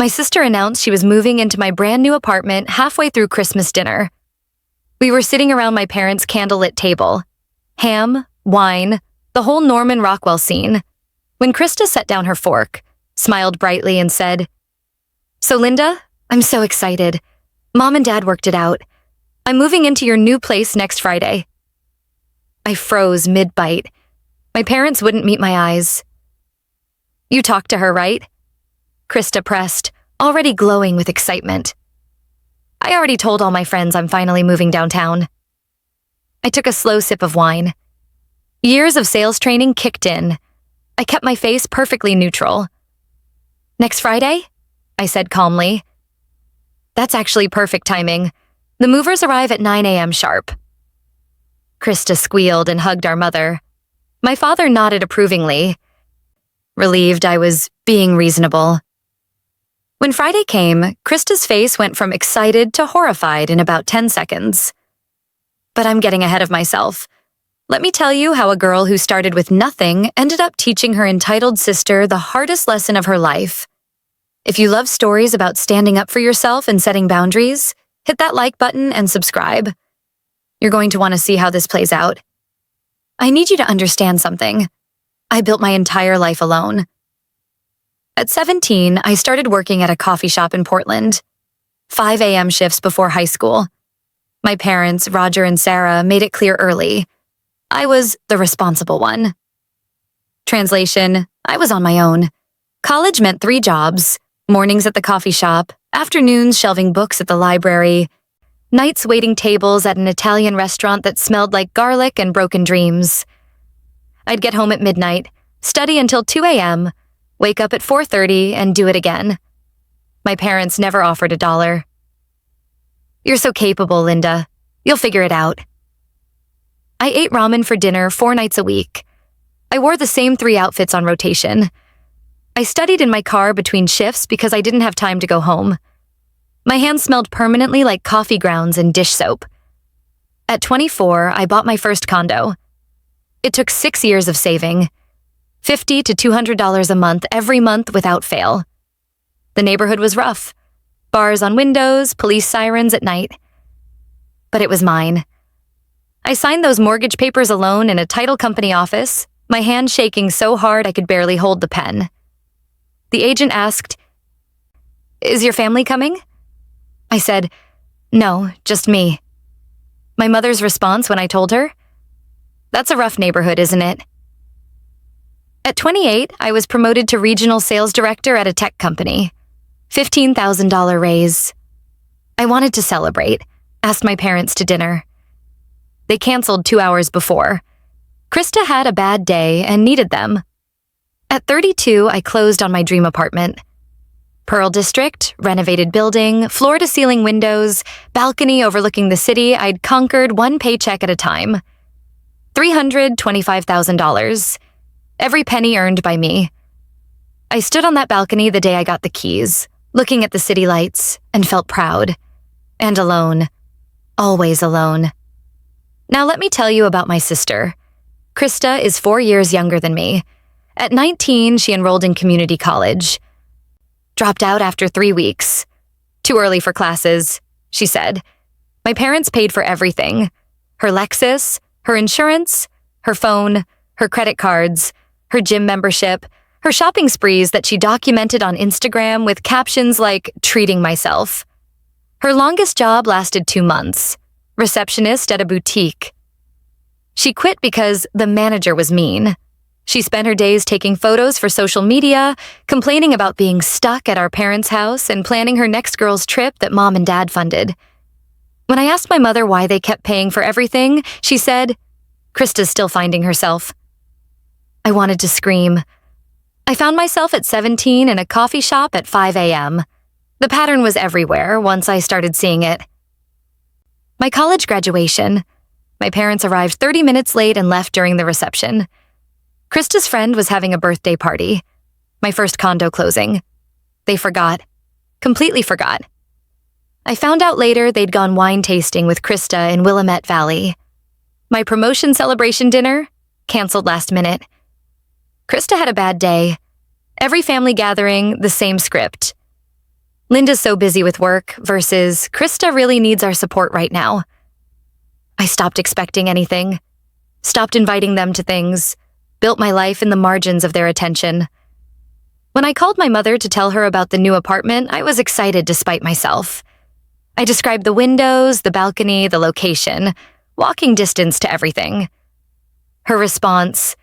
My sister announced she was moving into my brand new apartment halfway through Christmas dinner. We were sitting around my parents' candlelit table. Ham, wine, the whole Norman Rockwell scene. When Krista set down her fork, smiled brightly and said, "So Linda, I'm so excited. Mom and Dad worked it out. I'm moving into your new place next Friday." I froze mid-bite. My parents wouldn't meet my eyes. "You talked to her, right?" Krista pressed, already glowing with excitement. "I already told all my friends I'm finally moving downtown." I took a slow sip of wine. Years of sales training kicked in. I kept my face perfectly neutral. "Next Friday?" I said calmly. "That's actually perfect timing. The movers arrive at 9 a.m. sharp." Krista squealed and hugged our mother. My father nodded approvingly, relieved I was being reasonable. When Friday came, Krista's face went from excited to horrified in about 10 seconds. But I'm getting ahead of myself. Let me tell you how a girl who started with nothing ended up teaching her entitled sister the hardest lesson of her life. If you love stories about standing up for yourself and setting boundaries, hit that like button and subscribe. You're going to want to see how this plays out. I need you to understand something. I built my entire life alone. At 17, I started working at a coffee shop in Portland. 5 a.m. shifts before high school. My parents, Roger and Sarah, made it clear early. I was the responsible one. Translation, I was on my own. College meant 3 jobs: mornings at the coffee shop, afternoons shelving books at the library, nights waiting tables at an Italian restaurant that smelled like garlic and broken dreams. I'd get home at midnight, study until 2 a.m., wake up at 4:30 and do it again. My parents never offered $1. "You're so capable, Linda. You'll figure it out." I ate ramen for dinner 4 nights a week. I wore the same 3 outfits on rotation. I studied in my car between shifts because I didn't have time to go home. My hands smelled permanently like coffee grounds and dish soap. At 24, I bought my first condo. It took 6 years of saving, $50 to $200 a month every month without fail. The neighborhood was rough. Bars on windows, police sirens at night. But it was mine. I signed those mortgage papers alone in a title company office, my hand shaking so hard I could barely hold the pen. The agent asked, "Is your family coming?" I said, "No, just me." My mother's response when I told her, "That's a rough neighborhood, isn't it?" At 28, I was promoted to regional sales director at a tech company. $15,000 raise. I wanted to celebrate, asked my parents to dinner. They canceled 2 hours before. Krista had a bad day and needed them. At 32, I closed on my dream apartment. Pearl District, renovated building, floor-to-ceiling windows, balcony overlooking the city I'd conquered one paycheck at a time. $325,000. Every penny earned by me. I stood on that balcony the day I got the keys, looking at the city lights, and felt proud. And alone. Always alone. Now let me tell you about my sister. Krista is 4 years younger than me. At 19, she enrolled in community college. Dropped out after 3 weeks. "Too early for classes," she said. My parents paid for everything. Her Lexus, her insurance, her phone, her credit cards, her gym membership, her shopping sprees that she documented on Instagram with captions like, "treating myself." Her longest job lasted 2 months. Receptionist at a boutique. She quit because the manager was mean. She spent her days taking photos for social media, complaining about being stuck at our parents' house, and planning her next girl's trip that Mom and Dad funded. When I asked my mother why they kept paying for everything, she said, "Krista's still finding herself." I wanted to scream. I found myself at 17 in a coffee shop at 5 a.m. The pattern was everywhere once I started seeing it. My college graduation. My parents arrived 30 minutes late and left during the reception. Krista's friend was having a birthday party. My first condo closing. They forgot. Completely forgot. I found out later they'd gone wine tasting with Krista in Willamette Valley. My promotion celebration dinner? Canceled last minute. Krista had a bad day. Every family gathering, the same script. Linda's so busy with work versus Krista really needs our support right now. I stopped expecting anything, stopped inviting them to things, built my life in the margins of their attention. When I called my mother to tell her about the new apartment, I was excited despite myself. I described the windows, the balcony, the location, walking distance to everything. Her response,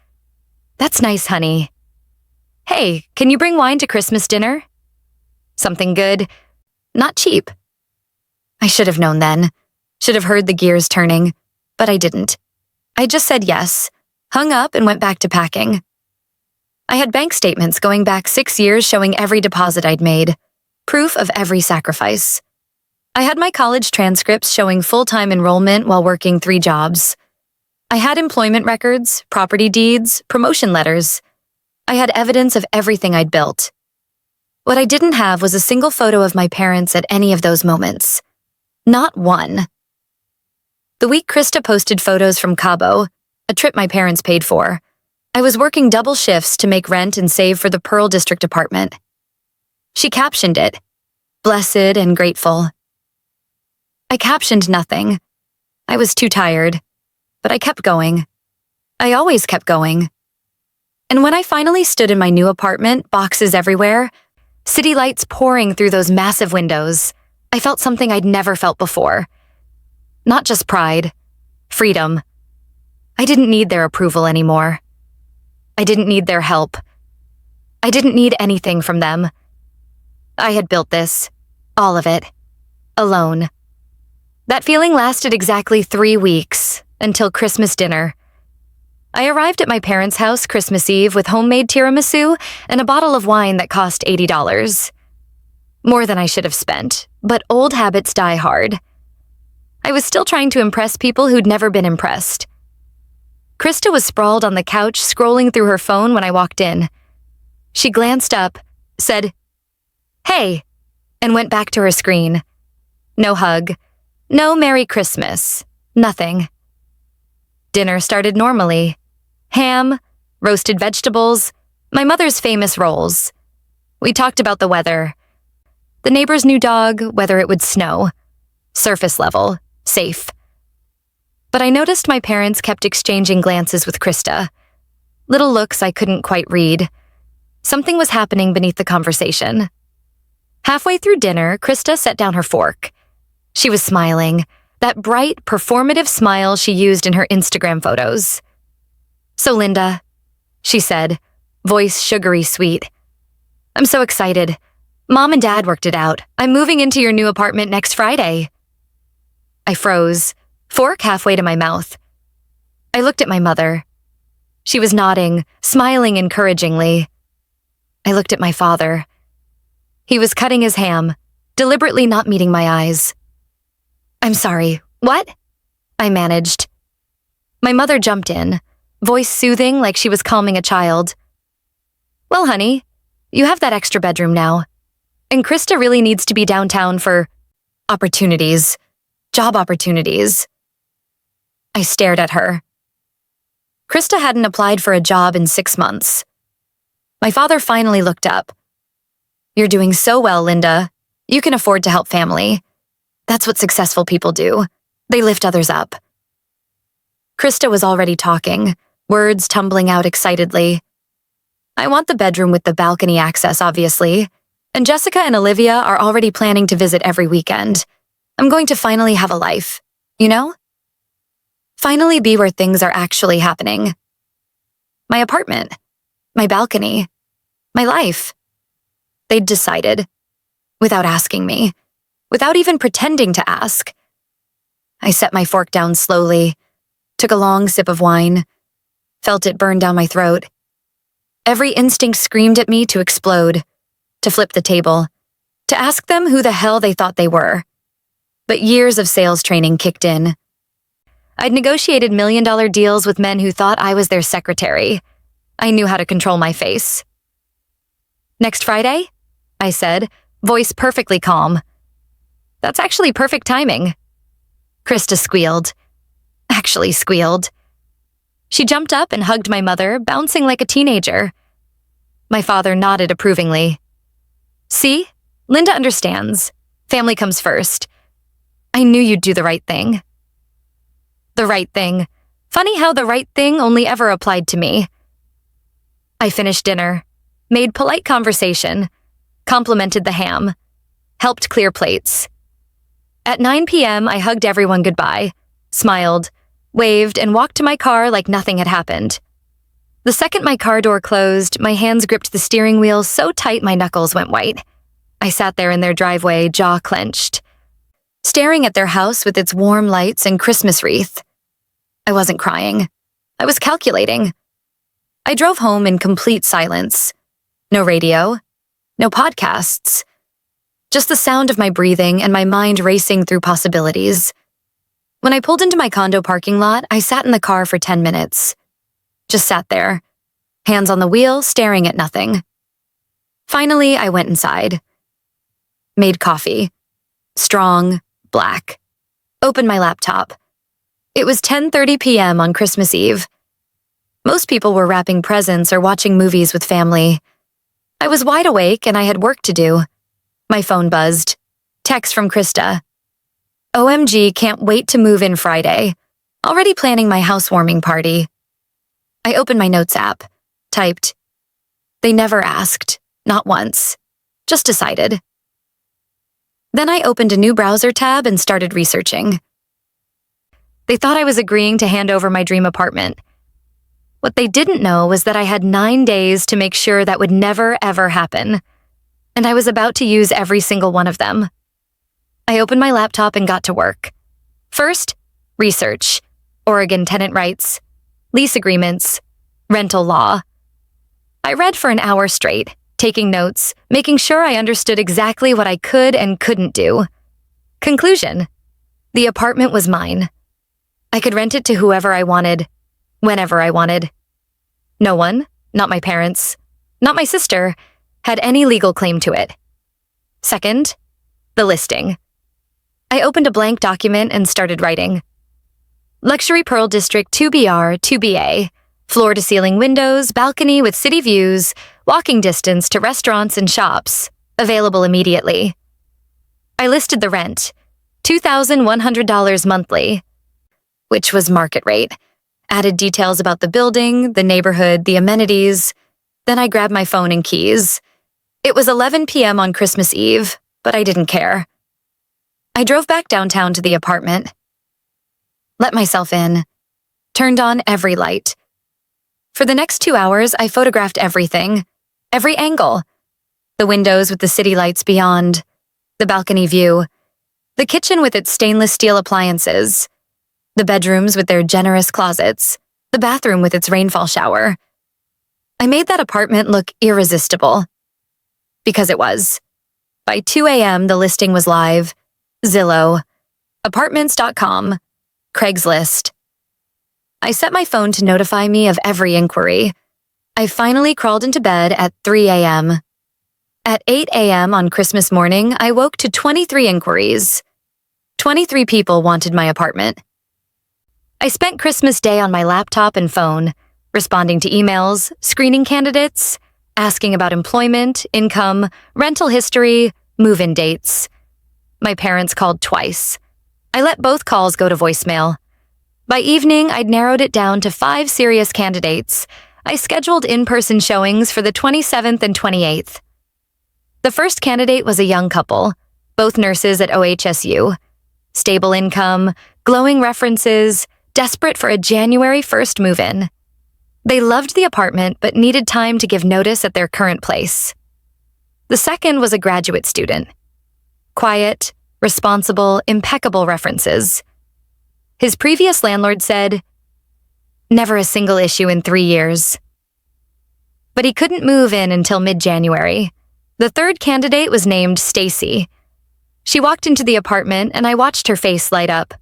"That's nice, honey. Hey, can you bring wine to Christmas dinner? Something good, not cheap." I should have known then, should have heard the gears turning, but I didn't. I just said yes, hung up and went back to packing. I had bank statements going back 6 years showing every deposit I'd made, proof of every sacrifice. I had my college transcripts showing full-time enrollment while working 3 jobs. I had employment records, property deeds, promotion letters. I had evidence of everything I'd built. What I didn't have was a single photo of my parents at any of those moments. Not one. The week Krista posted photos from Cabo, a trip my parents paid for, I was working double shifts to make rent and save for the Pearl District apartment. She captioned it, "Blessed and grateful." I captioned nothing. I was too tired, but I kept going. I always kept going. And when I finally stood in my new apartment, boxes everywhere, city lights pouring through those massive windows, I felt something I'd never felt before. Not just pride, freedom. I didn't need their approval anymore. I didn't need their help. I didn't need anything from them. I had built this, all of it, alone. That feeling lasted exactly 3 weeks, until Christmas dinner. I arrived at my parents' house Christmas Eve with homemade tiramisu and a bottle of wine that cost $80. More than I should have spent, but old habits die hard. I was still trying to impress people who'd never been impressed. Krista was sprawled on the couch scrolling through her phone when I walked in. She glanced up, said, "Hey," and went back to her screen. No hug. No Merry Christmas. Nothing. Dinner started normally. Ham, roasted vegetables, my mother's famous rolls. We talked about the weather. The neighbor's new dog, whether it would snow. Surface level, safe. But I noticed my parents kept exchanging glances with Krista. Little looks I couldn't quite read. Something was happening beneath the conversation. Halfway through dinner, Krista set down her fork. She was smiling, that bright, performative smile she used in her Instagram photos. "So, Linda," she said, voice sugary sweet, "I'm so excited. Mom and Dad worked it out. I'm moving into your new apartment next Friday." I froze, fork halfway to my mouth. I looked at my mother. She was nodding, smiling encouragingly. I looked at my father. He was cutting his ham, deliberately not meeting my eyes. "I'm sorry, what?" I managed. My mother jumped in, voice soothing like she was calming a child. "Well, honey, you have that extra bedroom now. And Krista really needs to be downtown for opportunities, job opportunities." I stared at her. Krista hadn't applied for a job in 6 months. My father finally looked up. "You're doing so well, Linda. You can afford to help family. That's what successful people do. They lift others up." Krista was already talking, words tumbling out excitedly. "I want the bedroom with the balcony access, obviously. And Jessica and Olivia are already planning to visit every weekend. I'm going to finally have a life, you know? Finally be where things are actually happening. My apartment, my balcony, my life." They'd decided, without asking me, without even pretending to ask. I set my fork down slowly, took a long sip of wine, felt it burn down my throat. Every instinct screamed at me to explode, to flip the table, to ask them who the hell they thought they were. But years of sales training kicked in. I'd negotiated million-dollar deals with men who thought I was their secretary. I knew how to control my face. "Next Friday?" I said, voice perfectly calm. "That's actually perfect timing." Krista squealed. Actually squealed. She jumped up and hugged my mother, bouncing like a teenager. My father nodded approvingly. "See? Linda understands. Family comes first. I knew you'd do the right thing. The right thing. Funny how the right thing only ever applied to me. I finished dinner, made polite conversation, complimented the ham, helped clear plates. At 9 p.m., I hugged everyone goodbye, smiled, waved, and walked to my car like nothing had happened. The second my car door closed, my hands gripped the steering wheel so tight my knuckles went white. I sat there in their driveway, jaw clenched, staring at their house with its warm lights and Christmas wreath. I wasn't crying. I was calculating. I drove home in complete silence. No radio, no podcasts. Just the sound of my breathing and my mind racing through possibilities. When I pulled into my condo parking lot, I sat in the car for 10 minutes. Just sat there, hands on the wheel, staring at nothing. Finally, I went inside. Made coffee. Strong, black. Opened my laptop. It was 10:30 p.m. on Christmas Eve. Most people were wrapping presents or watching movies with family. I was wide awake and I had work to do. My phone buzzed. Text from Krista. OMG, can't wait to move in Friday. Already planning my housewarming party. I opened my notes app. Typed. They never asked. Not once. Just decided. Then I opened a new browser tab and started researching. They thought I was agreeing to hand over my dream apartment. What they didn't know was that I had 9 days to make sure that would never, ever happen. And I was about to use every single one of them. I opened my laptop and got to work. First, research. Oregon tenant rights. Lease agreements. Rental law. I read for an hour straight, taking notes, making sure I understood exactly what I could and couldn't do. Conclusion. The apartment was mine. I could rent it to whoever I wanted, whenever I wanted. No one, not my parents, not my sister, had any legal claim to it. Second, the listing. I opened a blank document and started writing. Luxury Pearl District 2BR, 2BA, floor-to-ceiling windows, balcony with city views, walking distance to restaurants and shops, available immediately. I listed the rent, $2,100 monthly, which was market rate. Added details about the building, the neighborhood, the amenities. Then I grabbed my phone and keys. It was 11 p.m. on Christmas Eve, but I didn't care. I drove back downtown to the apartment. Let myself in. Turned on every light. For the next 2 hours, I photographed everything. Every angle. The windows with the city lights beyond. The balcony view. The kitchen with its stainless steel appliances. The bedrooms with their generous closets. The bathroom with its rainfall shower. I made that apartment look irresistible. Because it was. By 2 a.m., the listing was live. Zillow. Apartments.com. Craigslist. I set my phone to notify me of every inquiry. I finally crawled into bed at 3 a.m. At 8 a.m. on Christmas morning, I woke to 23 inquiries. 23 people wanted my apartment. I spent Christmas Day on my laptop and phone, responding to emails, screening candidates, asking about employment, income, rental history, move-in dates. My parents called twice. I let both calls go to voicemail. By evening, I'd narrowed it down to 5 serious candidates. I scheduled in-person showings for the 27th and 28th. The first candidate was a young couple, both nurses at OHSU. Stable income, glowing references, desperate for a January 1st move-in. They loved the apartment but needed time to give notice at their current place. The second was a graduate student. Quiet, responsible, impeccable references. His previous landlord said, "Never a single issue in 3 years." But he couldn't move in until mid-January. The third candidate was named Stacy. She walked into the apartment and I watched her face light up.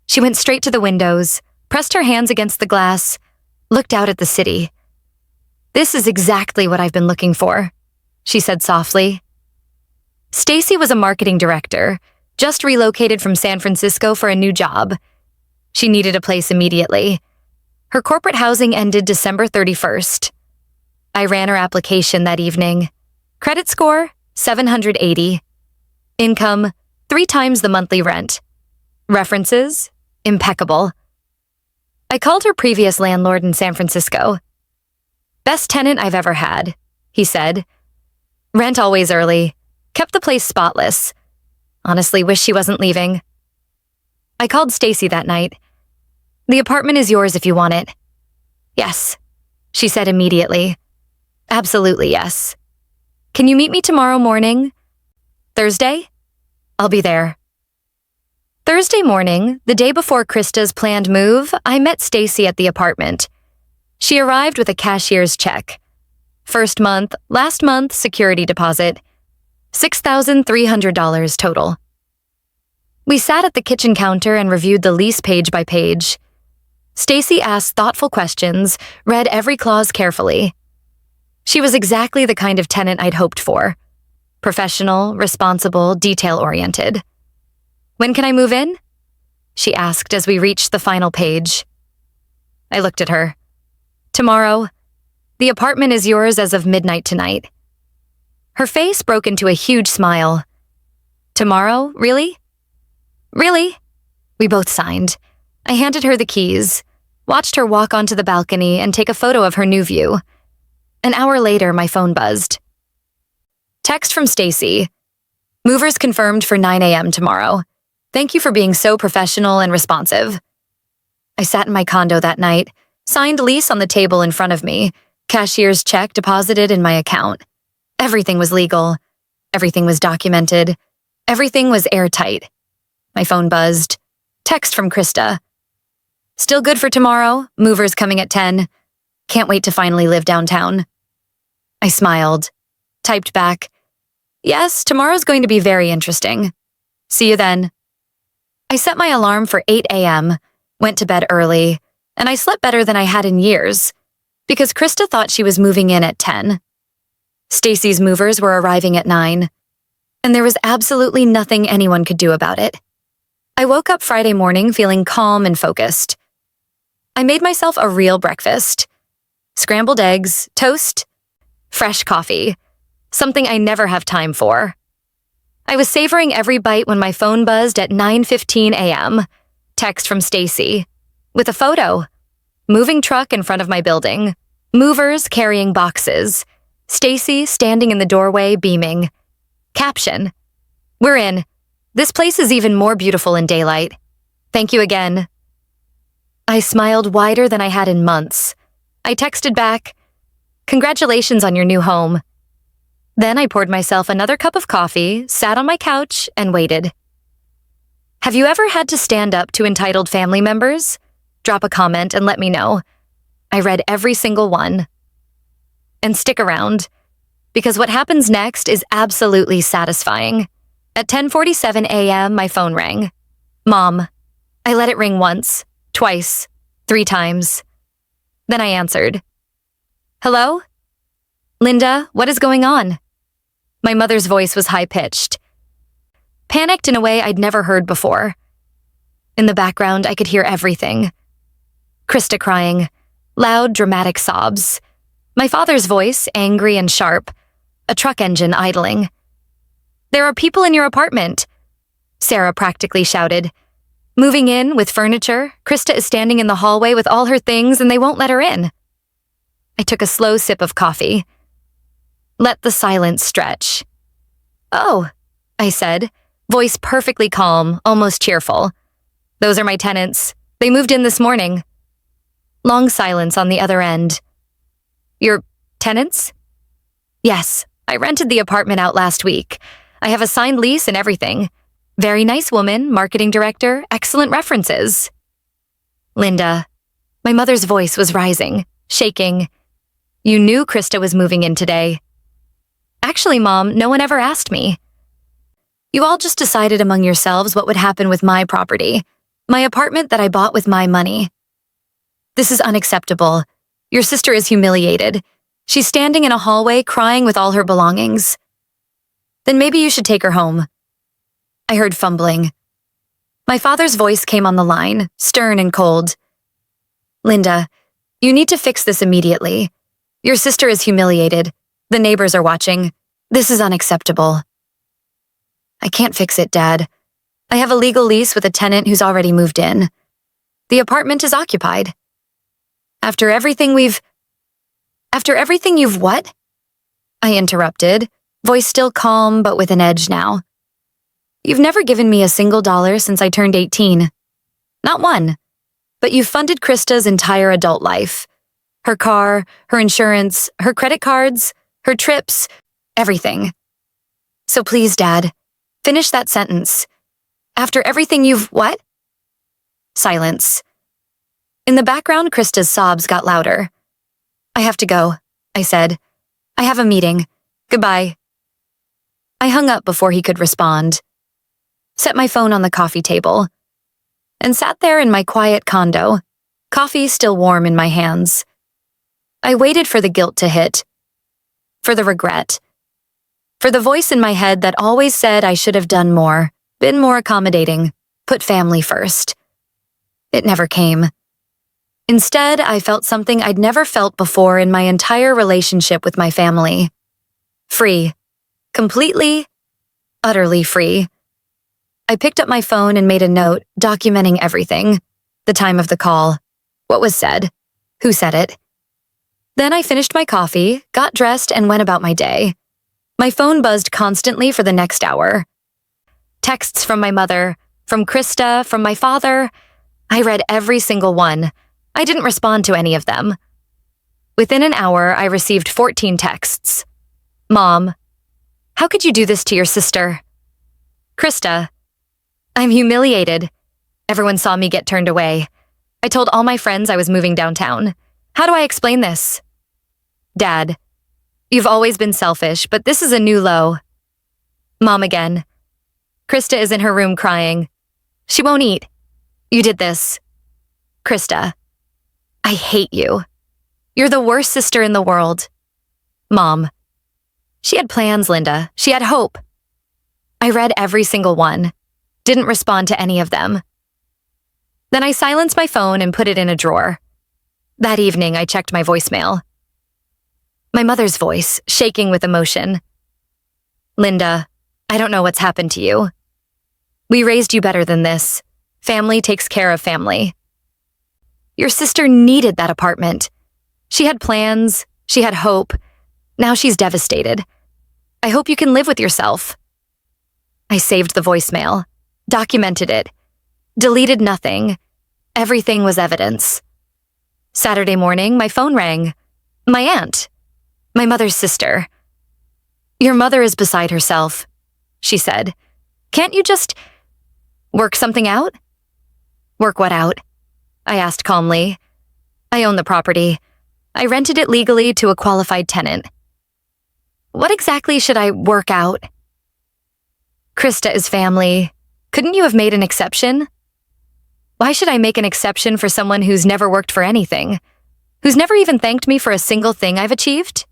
She went straight to the windows, pressed her hands against the glass, looked out at the city. "This is exactly what I've been looking for," she said softly. Stacy was a marketing director, just relocated from San Francisco for a new job. She needed a place immediately. Her corporate housing ended December 31st. I ran her application that evening. Credit score, $780. Income, 3 times the monthly rent. References, impeccable. I called her previous landlord in San Francisco. Best tenant I've ever had, he said. Rent always early. Kept the place spotless. Honestly, wish she wasn't leaving. I called Stacy that night. The apartment is yours if you want it. Yes, she said immediately. Absolutely yes. Can you meet me tomorrow morning? Thursday? I'll be there. Thursday morning, the day before Krista's planned move, I met Stacy at the apartment. She arrived with a cashier's check. First month, last month, security deposit. $6,300 total. We sat at the kitchen counter and reviewed the lease page by page. Stacy asked thoughtful questions, read every clause carefully. She was exactly the kind of tenant I'd hoped for. Professional, responsible, detail-oriented. When can I move in? She asked as we reached the final page. I looked at her. Tomorrow. The apartment is yours as of midnight tonight. Her face broke into a huge smile. Tomorrow? Really? Really? We both signed. I handed her the keys, watched her walk onto the balcony and take a photo of her new view. An hour later, my phone buzzed. Text from Stacy. Movers confirmed for 9 a.m. tomorrow. Thank you for being so professional and responsive. I sat in my condo that night, signed lease on the table in front of me, cashier's check deposited in my account. Everything was legal. Everything was documented. Everything was airtight. My phone buzzed. Text from Krista. Still good for tomorrow. Movers coming at 10. Can't wait to finally live downtown. I smiled. Typed back. Yes, tomorrow's going to be very interesting. See you then. I set my alarm for 8 a.m., went to bed early, and I slept better than I had in years, because Krista thought she was moving in at 10. Stacy's movers were arriving at 9, and there was absolutely nothing anyone could do about it. I woke up Friday morning feeling calm and focused. I made myself a real breakfast. Scrambled eggs, toast, fresh coffee, something I never have time for. I was savoring every bite when my phone buzzed at 9:15 a.m. Text from Stacy, with a photo. Moving truck in front of my building. Movers carrying boxes. Stacy standing in the doorway beaming. Caption. We're in. This place is even more beautiful in daylight. Thank you again. I smiled wider than I had in months. I texted back, congratulations on your new home. Then I poured myself another cup of coffee, sat on my couch, and waited. Have you ever had to stand up to entitled family members? Drop a comment and let me know. I read every single one. And stick around, because what happens next is absolutely satisfying. At 10:47 a.m., my phone rang. Mom. I let it ring once, twice, 3 times. Then I answered. Hello? Linda, what is going on? My mother's voice was high-pitched. Panicked in a way I'd never heard before. In the background, I could hear everything. Krista crying, loud, dramatic sobs. My father's voice, angry and sharp. A truck engine idling. There are people in your apartment, Sarah practically shouted. Moving in with furniture, Krista is standing in the hallway with all her things and they won't let her in. I took a slow sip of coffee. Let the silence stretch. Oh, I said, voice perfectly calm, almost cheerful. Those are my tenants. They moved in this morning. Long silence on the other end. Your tenants? Yes, I rented the apartment out last week. I have a signed lease and everything. Very nice woman, marketing director, excellent references. Linda. My mother's voice was rising, shaking. You knew Krista was moving in today. Actually, Mom, no one ever asked me. You all just decided among yourselves what would happen with my property, my apartment that I bought with my money. This is unacceptable. Your sister is humiliated. She's standing in a hallway crying with all her belongings. Then maybe you should take her home. I heard fumbling. My father's voice came on the line, stern and cold. Linda, you need to fix this immediately. Your sister is humiliated. The neighbors are watching. This is unacceptable. I can't fix it, Dad. I have a legal lease with a tenant who's already moved in. The apartment is occupied. After everything you've what? I interrupted, voice still calm but with an edge now. You've never given me a single dollar since I turned 18. Not one. But you've funded Krista's entire adult life. Her car, her insurance, her credit cards, her trips, everything. So please, Dad, finish that sentence. After everything you've what? Silence. In the background, Krista's sobs got louder. I have to go, I said. I have a meeting. Goodbye. I hung up before he could respond, set my phone on the coffee table, and sat there in my quiet condo, coffee still warm in my hands. I waited for the guilt to hit, for the regret, for the voice in my head that always said I should have done more, been more accommodating, put family first. It never came. Instead, I felt something I'd never felt before in my entire relationship with my family. Free. Completely, utterly free. I picked up my phone and made a note, documenting everything. The time of the call, what was said, who said it. Then I finished my coffee, got dressed, and went about my day. My phone buzzed constantly for the next hour. Texts from my mother, from Krista, from my father. I read every single one. I didn't respond to any of them. Within an hour, I received 14 texts. Mom, how could you do this to your sister? Krista, I'm humiliated. Everyone saw me get turned away. I told all my friends I was moving downtown. How do I explain this? Dad, you've always been selfish, but this is a new low. Mom again. Krista is in her room crying. She won't eat. You did this. Krista, I hate you. You're the worst sister in the world. Mom, she had plans, Linda. She had hope. I read every single one. Didn't respond to any of them. Then I silenced my phone and put it in a drawer. That evening, I checked my voicemail. My mother's voice, shaking with emotion. Linda, I don't know what's happened to you. We raised you better than this. Family takes care of family. Your sister needed that apartment. She had plans. She had hope. Now she's devastated. I hope you can live with yourself. I saved the voicemail, documented it, deleted nothing. Everything was evidence. Saturday morning, my phone rang. My aunt. My mother's sister. Your mother is beside herself, she said. Can't you just work something out? Work what out? I asked calmly. I own the property. I rented it legally to a qualified tenant. What exactly should I work out? Krista is family. Couldn't you have made an exception? Why should I make an exception for someone who's never worked for anything? Who's never even thanked me for a single thing I've achieved?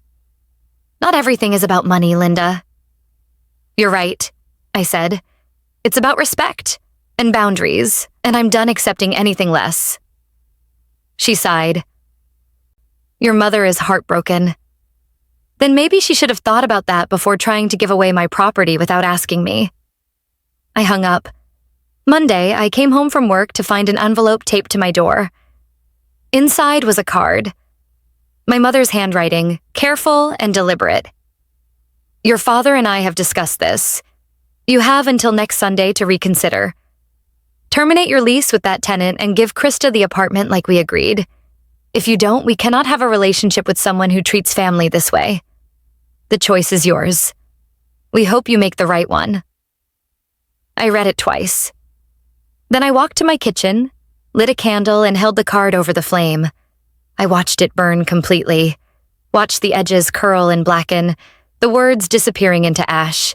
Not everything is about money, Linda. You're right, I said. It's about respect and boundaries, and I'm done accepting anything less. She sighed. Your mother is heartbroken. Then maybe she should have thought about that before trying to give away my property without asking me. I hung up. Monday, I came home from work to find an envelope taped to my door. Inside was a card. My mother's handwriting, careful and deliberate. Your father and I have discussed this. You have until next Sunday to reconsider. Terminate your lease with that tenant and give Krista the apartment like we agreed. If you don't, we cannot have a relationship with someone who treats family this way. The choice is yours. We hope you make the right one. I read it twice. Then I walked to my kitchen, lit a candle, and held the card over the flame. I watched it burn completely, watched the edges curl and blacken, the words disappearing into ash.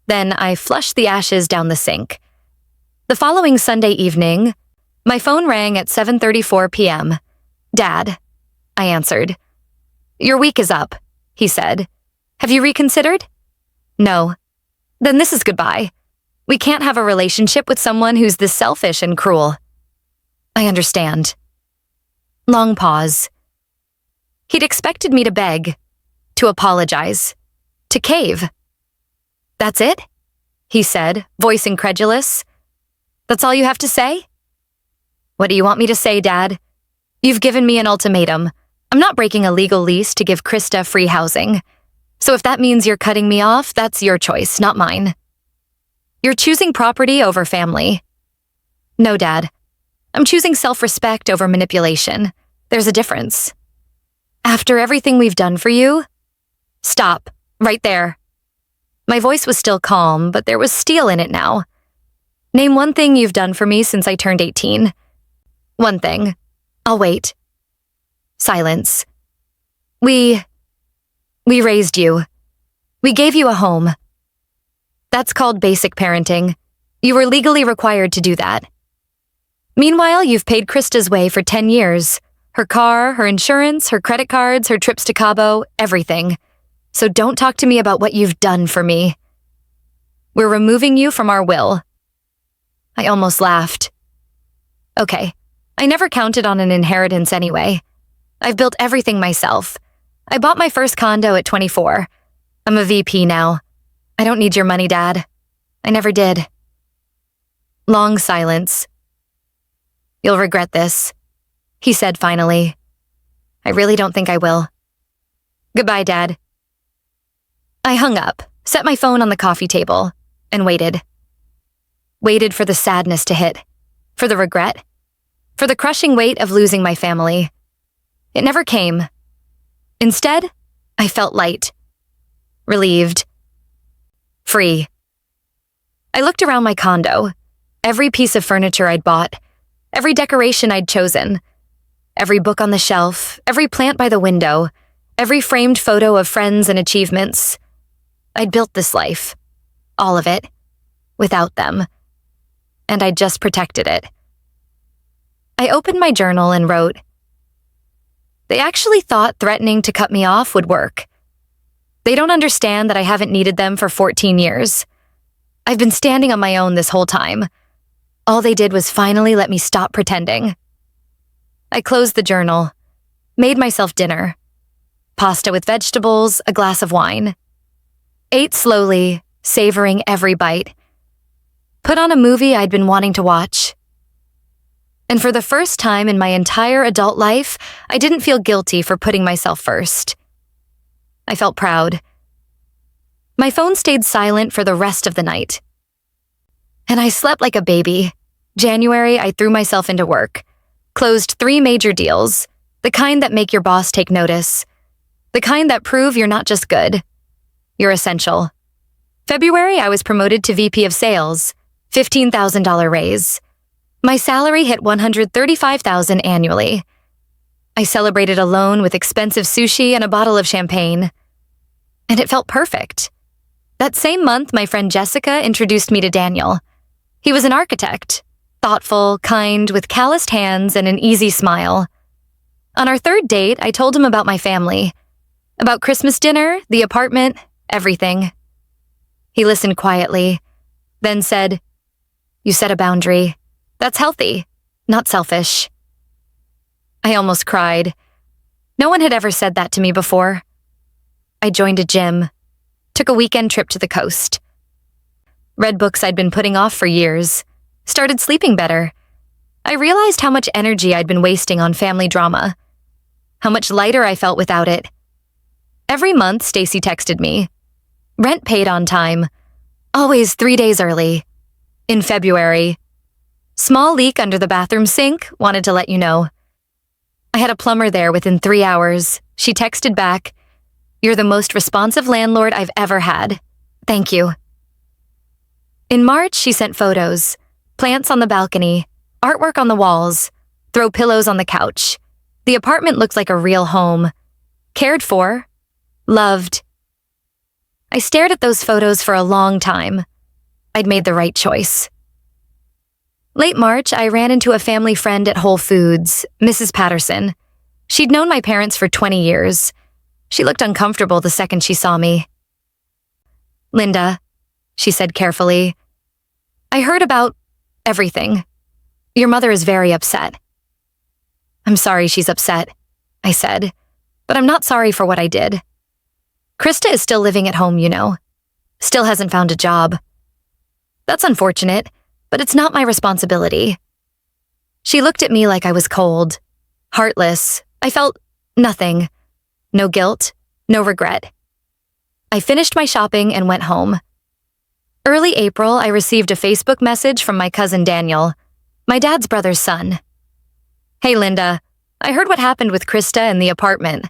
Then I flushed the ashes down the sink. The following Sunday evening, my phone rang at 7:34 p.m. Dad, I answered. Your week is up, he said. Have you reconsidered? No. Then this is goodbye. We can't have a relationship with someone who's this selfish and cruel. I understand. Long pause. He'd expected me to beg, to apologize, to cave. That's it? He said, voice incredulous. That's all you have to say? What do you want me to say, Dad? You've given me an ultimatum. I'm not breaking a legal lease to give Krista free housing. So if that means you're cutting me off, that's your choice, not mine. You're choosing property over family. No, Dad. I'm choosing self-respect over manipulation. There's a difference. After everything we've done for you? Stop. Right there. My voice was still calm, but there was steel in it now. Name one thing you've done for me since I turned 18. One thing. I'll wait. Silence. We raised you. We gave you a home. That's called basic parenting. You were legally required to do that. Meanwhile, you've paid Krista's way for 10 years. Her car, her insurance, her credit cards, her trips to Cabo, everything. So don't talk to me about what you've done for me. We're removing you from our will. I almost laughed. Okay, I never counted on an inheritance anyway. I've built everything myself. I bought my first condo at 24. I'm a VP now. I don't need your money, Dad. I never did. Long silence. You'll regret this, he said finally. I really don't think I will. Goodbye, Dad. I hung up, set my phone on the coffee table, and waited. Waited for the sadness to hit, for the regret, for the crushing weight of losing my family. It never came. Instead, I felt light, relieved, free. I looked around my condo, every piece of furniture I'd bought, every decoration I'd chosen, every book on the shelf, every plant by the window, every framed photo of friends and achievements. I'd built this life, all of it, without them, and I'd just protected it. I opened my journal and wrote, they actually thought threatening to cut me off would work. They don't understand that I haven't needed them for 14 years. I've been standing on my own this whole time. All they did was finally let me stop pretending. I closed the journal, made myself dinner. Pasta with vegetables, a glass of wine. Ate slowly, savoring every bite. Put on a movie I'd been wanting to watch. And for the first time in my entire adult life, I didn't feel guilty for putting myself first. I felt proud. My phone stayed silent for the rest of the night. And I slept like a baby. January, I threw myself into work. Closed 3 major deals, the kind that make your boss take notice. The kind that prove you're not just good. You're essential. February, I was promoted to VP of Sales, $15,000 raise. My salary hit $135,000 annually. I celebrated alone with expensive sushi and a bottle of champagne. And it felt perfect. That same month, my friend Jessica introduced me to Daniel. He was an architect, thoughtful, kind, with calloused hands and an easy smile. On our 3rd date, I told him about my family, about Christmas dinner, the apartment, everything. He listened quietly, then said, "You set a boundary. That's healthy, not selfish." I almost cried. No one had ever said that to me before. I joined a gym, took a weekend trip to the coast. Read books I'd been putting off for years, started sleeping better. I realized how much energy I'd been wasting on family drama, how much lighter I felt without it. Every month, Stacy texted me. Rent paid on time, always 3 days early. In February, small leak under the bathroom sink, wanted to let you know. I had a plumber there within 3 hours. She texted back, "You're the most responsive landlord I've ever had. Thank you." In March, she sent photos, plants on the balcony, artwork on the walls, throw pillows on the couch. The apartment looked like a real home. Cared for, loved. I stared at those photos for a long time. I'd made the right choice. Late March, I ran into a family friend at Whole Foods, Mrs. Patterson. She'd known my parents for 20 years. She looked uncomfortable the second she saw me. "Linda," she said carefully, "I heard about everything. Your mother is very upset." "I'm sorry she's upset," I said, "but I'm not sorry for what I did." Krista is still living at home, Still hasn't found a job. That's unfortunate, but it's not my responsibility. She looked at me like I was cold, heartless. I felt nothing. No guilt, no regret. I finished my shopping and went home. Early April, I received a Facebook message from my cousin Daniel, my dad's brother's son. "Hey, Linda, I heard what happened with Krista in the apartment.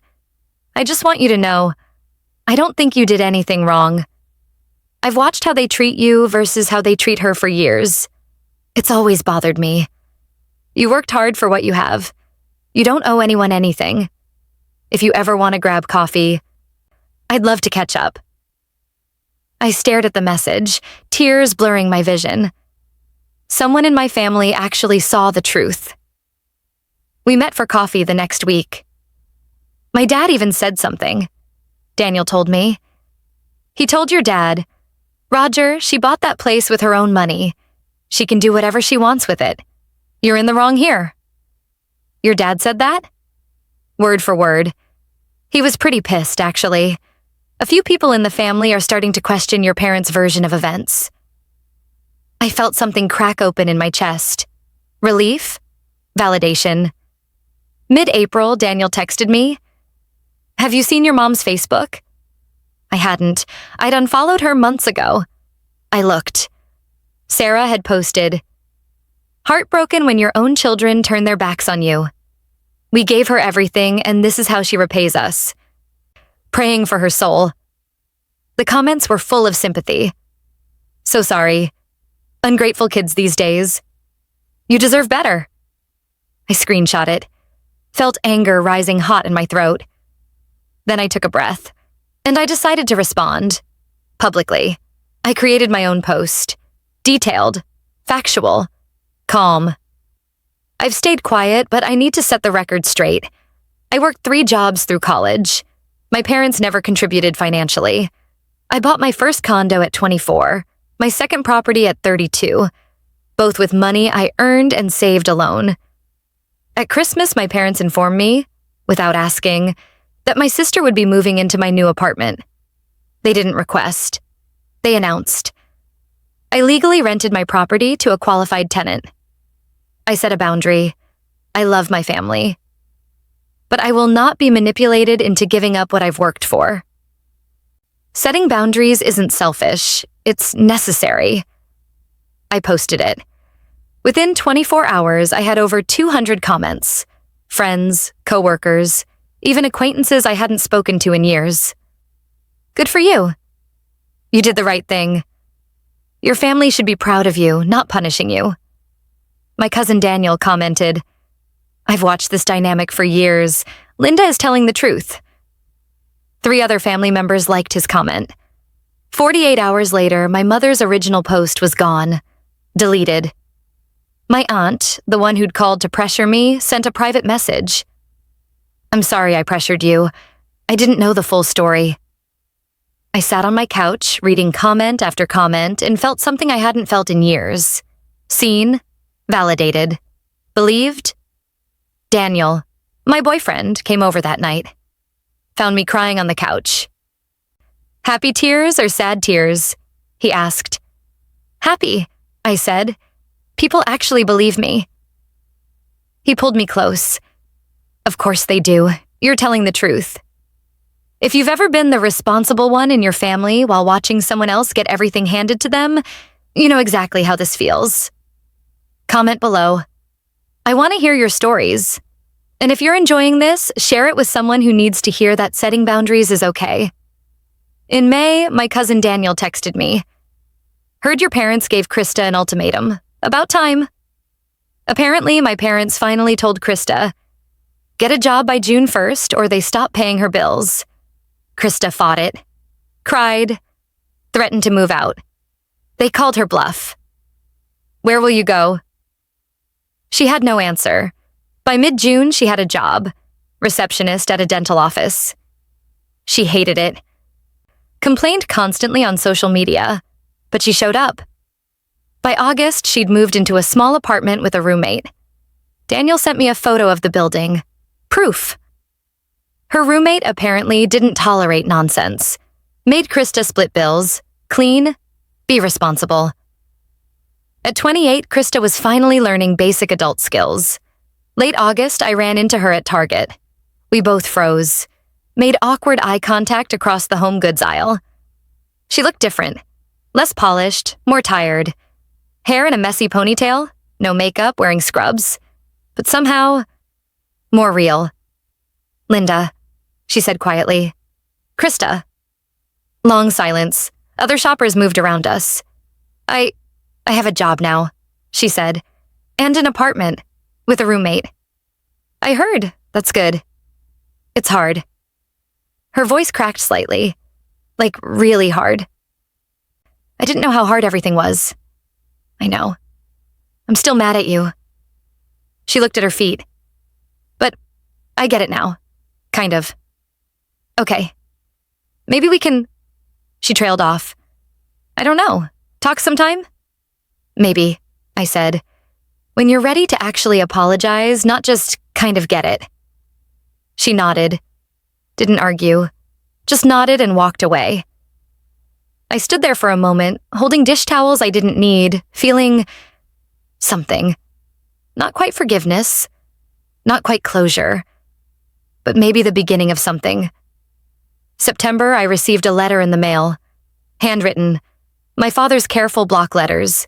I just want you to know, I don't think you did anything wrong. I've watched how they treat you versus how they treat her for years. It's always bothered me. You worked hard for what you have. You don't owe anyone anything. If you ever want to grab coffee, I'd love to catch up." I stared at the message, tears blurring my vision. Someone in my family actually saw the truth. We met for coffee the next week. My dad even said something. Daniel told me. "He told your dad, 'Roger, she bought that place with her own money. She can do whatever she wants with it. You're in the wrong here.'" Your dad said that? Word for word. He was pretty pissed, actually. A few people in the family are starting to question your parents' version of events. I felt something crack open in my chest. Relief? Validation. Mid-April, Daniel texted me, "Have you seen your mom's Facebook?" I hadn't. I'd unfollowed her months ago. I looked. Sarah had posted, "Heartbroken when your own children turn their backs on you. We gave her everything, and this is how she repays us. Praying for her soul." The comments were full of sympathy. "So sorry. Ungrateful kids these days. You deserve better." I screenshot it. Felt anger rising hot in my throat. Then I took a breath, and I decided to respond. Publicly. I created my own post. Detailed. Factual. Calm. I've stayed quiet, but I need to set the record straight. I worked 3 jobs through college. My parents never contributed financially. I bought my first condo at 24, my second property at 32, both with money I earned and saved alone. At Christmas, my parents informed me, without asking, that my sister would be moving into my new apartment. They didn't request. They announced. I legally rented my property to a qualified tenant. I set a boundary. I love my family. But I will not be manipulated into giving up what I've worked for. Setting boundaries isn't selfish. It's necessary. I posted it. Within 24 hours, I had over 200 comments. Friends, coworkers, even acquaintances I hadn't spoken to in years. Good for you. You did the right thing. Your family should be proud of you, not punishing you. My cousin Daniel commented, "I've watched this dynamic for years. Linda is telling the truth." 3 other family members liked his comment. 48 hours later, my mother's original post was gone. Deleted. My aunt, the one who'd called to pressure me, sent a private message. "I'm sorry I pressured you. I didn't know the full story." I sat on my couch, reading comment after comment, and felt something I hadn't felt in years. Seen, validated, believed. Daniel, my boyfriend, came over that night. Found me crying on the couch. "Happy tears or sad tears?" he asked. "Happy," I said. "People actually believe me." He pulled me close. "Of course they do. You're telling the truth. If you've ever been the responsible one in your family while watching someone else get everything handed to them, you know exactly how this feels." Comment below. I want to hear your stories. And if you're enjoying this, share it with someone who needs to hear that setting boundaries is okay. In May, my cousin Daniel texted me. "Heard your parents gave Krista an ultimatum. About time." Apparently, my parents finally told Krista, "Get a job by June 1st or they stop paying her bills." Krista fought it, cried, threatened to move out. They called her bluff. "Where will you go?" She had no answer. By mid-June, she had a job, receptionist at a dental office. She hated it. Complained constantly on social media, but she showed up. By August, she'd moved into a small apartment with a roommate. Daniel sent me a photo of the building. Proof. Her roommate apparently didn't tolerate nonsense. Made Krista split bills, clean, be responsible. At 28, Krista was finally learning basic adult skills. Late August, I ran into her at Target. We both froze, made awkward eye contact across the home goods aisle. She looked different, less polished, more tired. Hair in a messy ponytail, no makeup, wearing scrubs, but somehow more real. "Linda," she said quietly. "Krista." Long silence. Other shoppers moved around us. I have a job now," she said, "and an apartment, with a roommate." "I heard. That's good." "It's hard." Her voice cracked slightly, like really hard. "I didn't know how hard everything was." "I know. I'm still mad at you." She looked at her feet. "But I get it now. Kind of." "Okay. Maybe we can..." She trailed off. "I don't know. Talk sometime?" "Maybe," I said. "When you're ready to actually apologize, not just kind of get it." She nodded. Didn't argue. Just nodded and walked away. I stood there for a moment, holding dish towels I didn't need, feeling something. Not quite forgiveness, not quite closure, but maybe the beginning of something. September, I received a letter in the mail. Handwritten. My father's careful block letters.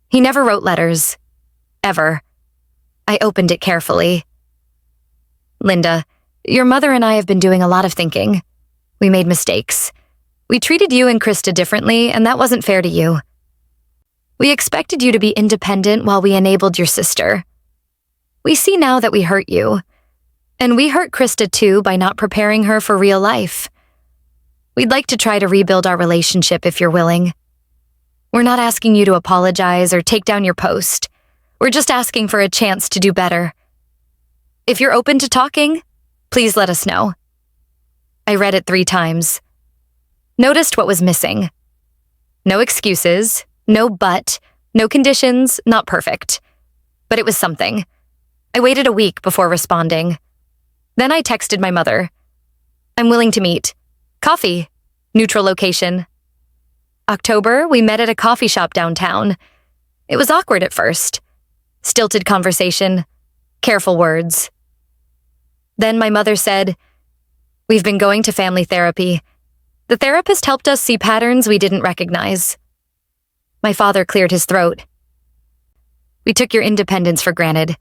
He never wrote letters. Ever. I opened it carefully. "Linda, your mother and I have been doing a lot of thinking. We made mistakes. We treated you and Krista differently, and that wasn't fair to you. We expected you to be independent while we enabled your sister. We see now that we hurt you. And we hurt Krista too by not preparing her for real life. We'd like to try to rebuild our relationship if you're willing. We're not asking you to apologize or take down your post. We're just asking for a chance to do better. If you're open to talking, please let us know." I read it 3 times. Noticed what was missing. No excuses, no but, no conditions, not perfect. But it was something. I waited a week before responding. Then I texted my mother. "I'm willing to meet. Coffee. Neutral location." October, we met at a coffee shop downtown. It was awkward at first. Stilted conversation. Careful words. Then my mother said, "We've been going to family therapy. The therapist helped us see patterns we didn't recognize." My father cleared his throat. "We took your independence for granted.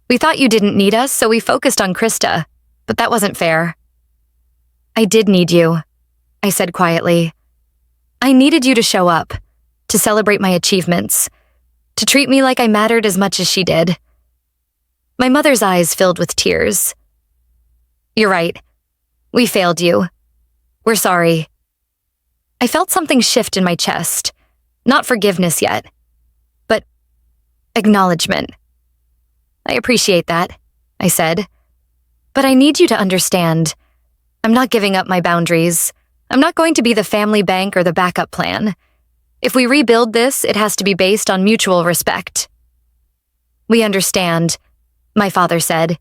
We thought you didn't need us, so we focused on Krista, but that wasn't fair." "I did need you," I said quietly. "I needed you to show up, to celebrate my achievements, to treat me like I mattered as much as she did." My mother's eyes filled with tears. "You're right. We failed you. We're sorry." I felt something shift in my chest. Not forgiveness yet, but acknowledgement. "I appreciate that," I said. "But I need you to understand. I'm not giving up my boundaries. I'm not going to be the family bank or the backup plan. If we rebuild this, it has to be based on mutual respect." "We understand," my father said.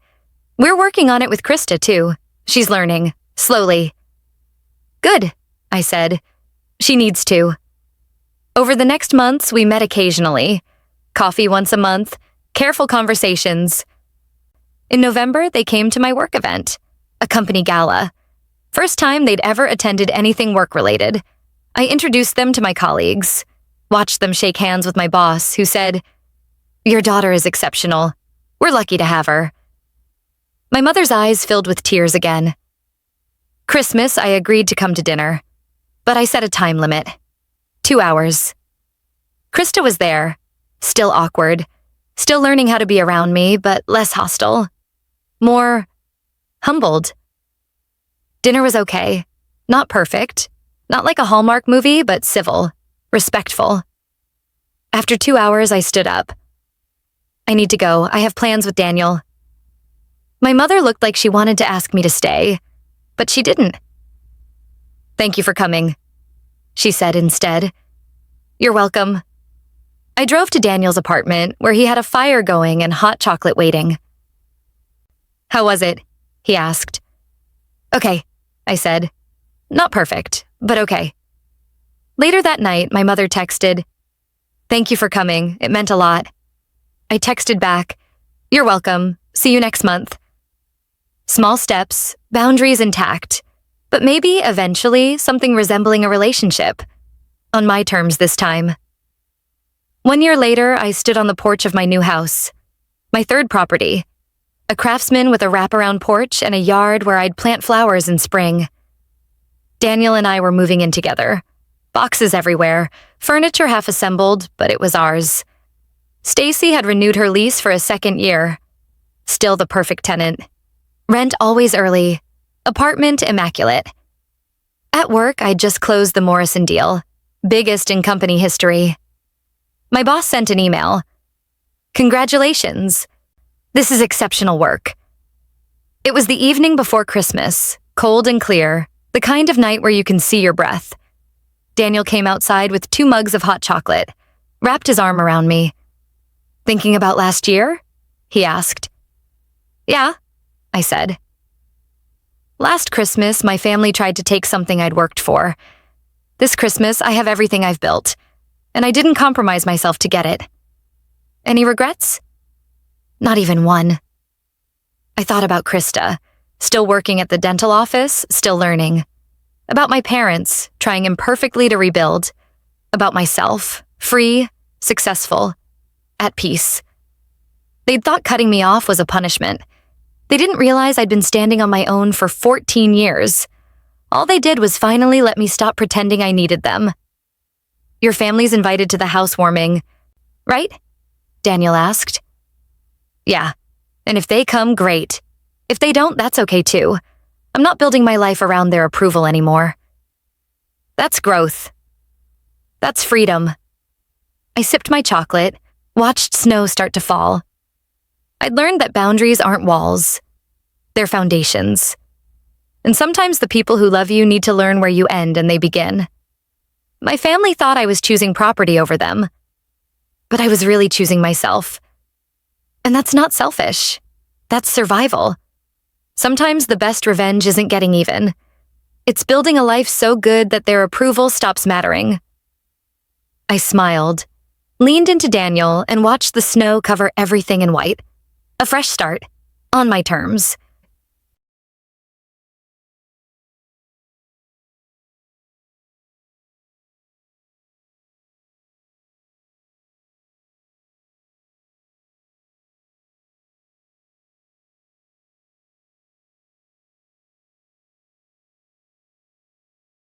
"We're working on it with Krista, too. She's learning, slowly." "Good," I said. "She needs to." Over the next months, we met occasionally. Coffee once a month, careful conversations. In November, they came to my work event, a company gala. First time they'd ever attended anything work-related. I introduced them to my colleagues, watched them shake hands with my boss, who said, "Your daughter is exceptional. We're lucky to have her." My mother's eyes filled with tears again. Christmas, I agreed to come to dinner, but I set a time limit. 2 hours. Krista was there, still awkward, still learning how to be around me, but less hostile. More humbled. Dinner was okay. Not perfect. Not like a Hallmark movie, but civil, respectful. After 2 hours, I stood up. "I need to go. I have plans with Daniel." My mother looked like she wanted to ask me to stay, but she didn't. "Thank you for coming," she said instead. "You're welcome." I drove to Daniel's apartment, where he had a fire going and hot chocolate waiting. "How was it?" he asked. Okay, I said. Not perfect, but okay. Later that night, my mother texted, "Thank you for coming. It meant a lot." I texted back, "You're welcome. See you next month." Small steps, boundaries intact, but maybe eventually something resembling a relationship. On my terms this time. 1 year later, I stood on the porch of my new house, my third property, a craftsman with a wraparound porch and a yard where I'd plant flowers in spring. Daniel and I were moving in together. Boxes everywhere, furniture half assembled, but it was ours. Stacy had renewed her lease for a second year. Still the perfect tenant. Rent always early. Apartment immaculate. At work, I'd just closed the Morrison deal, biggest in company history. My boss sent an email. "Congratulations. This is exceptional work." It was the evening before Christmas, cold and clear, the kind of night where you can see your breath. Daniel came outside with 2 mugs of hot chocolate, wrapped his arm around me. "Thinking about last year?" he asked. "Yeah," I said. Last Christmas, my family tried to take something I'd worked for. This Christmas, I have everything I've built, and I didn't compromise myself to get it. Any regrets? Not even one. I thought about Krista, still working at the dental office, still learning. About my parents, trying imperfectly to rebuild. About myself, free, successful, at peace. They'd thought cutting me off was a punishment. They didn't realize I'd been standing on my own for 14 years. All they did was finally let me stop pretending I needed them. "Your family's invited to the housewarming, right?" Daniel asked. "Yeah, and if they come, great. If they don't, that's okay too. I'm not building my life around their approval anymore." That's growth. That's freedom. I sipped my chocolate, watched snow start to fall. I'd learned that boundaries aren't walls. They're foundations. And sometimes the people who love you need to learn where you end and they begin. My family thought I was choosing property over them, but I was really choosing myself. And that's not selfish. That's survival. Sometimes the best revenge isn't getting even. It's building a life so good that their approval stops mattering. I smiled, leaned into Daniel, and watched the snow cover everything in white. A fresh start, on my terms.